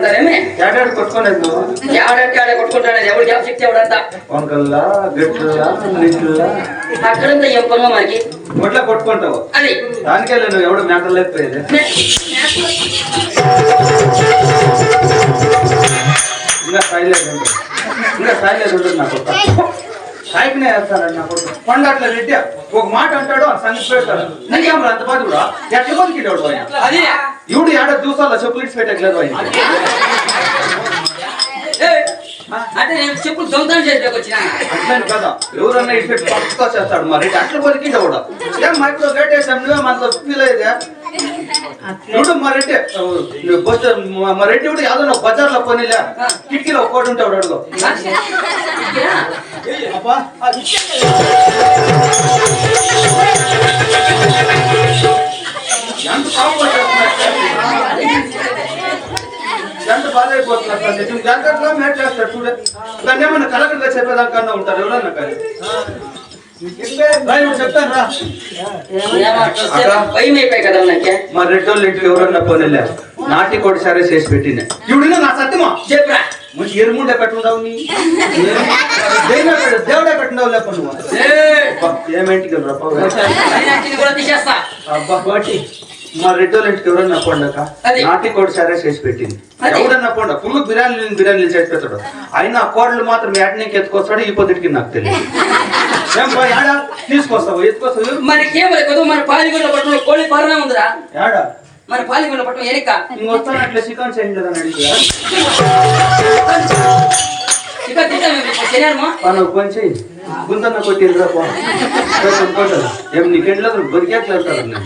కొట్టుకుంటారేమి ఏడాడు కొట్టుకోలేదు నువ్వు ఎవడంటే ఆడ కొట్టుకుంటాడు ఎవడు జాబ్ శక్తి ఎవడంతా వంకల్లా గట్లా నీళ్ళ అక్కడంతా ఏం పొంగ మనకి ఒట్లా కొట్టుకుంటావు అది దానికెళ్ళి నువ్వు ఎవడు మేటలు లేకపోయేది ఇంకా సాయలేదు ఉంటుంది నాకు సాయికినే వేస్తారండి నాకు పండు అట్లా రెడ్డి ఒక మాట అంటాడు సంగతి పెడతాడు నీకేమో అంత బాధ కూడా ఎట్లా బతికిడాడు ఆయన అది ఇవుడు ఏడ చూసాల చెప్పులు పెట్టట్లేదు ఆయన అంటే నేను చెప్పులు దొంగతనం చేసేకి వచ్చిన అట్లని కదా ఎవరన్నా ఇటు పెట్టి పక్కతో చేస్తాడు మరి అట్లా బతికిండ కూడా ఏం మైక్రో గేట్ వేసాం నువ్వే మనతో ఫీల్ అయ్యేదే ఇప్పుడు మరెడ్డి మరెడ్డి కూడా యాదవ్ బజార్లో పోనీలే కిటికీలో ఒక్కోటి ఉంటాడు అడుగు అబ్బా ఎంత ఎంత బాధ అయిపోతున్నారు జాగ్రత్తగా మేట్ చేస్తాడు చూడే దాన్ని ఏమన్నా కలెక్టర్గా చెప్పేదానికన్నా ఉంటారు ఎవరన్నా కానీ చెప్తాను రా భయం అయిపోయి కదా నాకే మా రెడ్డోళ్ళు ఇంటికి ఎవరన్నా పోనీలే నాటి కోటి సరే చేసి పెట్టిన ఇవిడ నా సత్యమా చెప్పరా మంచి ఎరుముండే పెట్టుండవు నీ దేవుడే పెట్టుండవు లేకపోతే నువ్వు ఏమేంటికి కూడా తీసేస్తా అబ్బా బాటి మా రెడ్డోళ్ళ ఇంటికి ఎవరన్నా పోండక నాటి కోడి సరే చేసి పెట్టింది ఎవడన్నా పోండ ఫుల్ బిర్యానీలు చేసి పెడతాడు అయినా ఆ కోడలు మాత్రం ఏటనికి ఎత్తుకొస్తాడు ఈ పొద్దుటికి నాకు తెలియదు తీసుకొస్తావు ఎత్తుకొస్తావు మనకేమో కదా మన పాలిగొండ పట్టణంలో కోళ్ళ ఫారమే ఉందిరా ఏడా మన పాలిగొండ పట్టణం ఎనిక ఇంకొస్తాను అట్లా చికెన్ చేయలేదని అడిగి చికెన్ తింటామా నువ్వు కొంచెం గుంతన్న కొట్టిండ్రా ఏం నీకెండ్లో బతికేట్లేదు నేను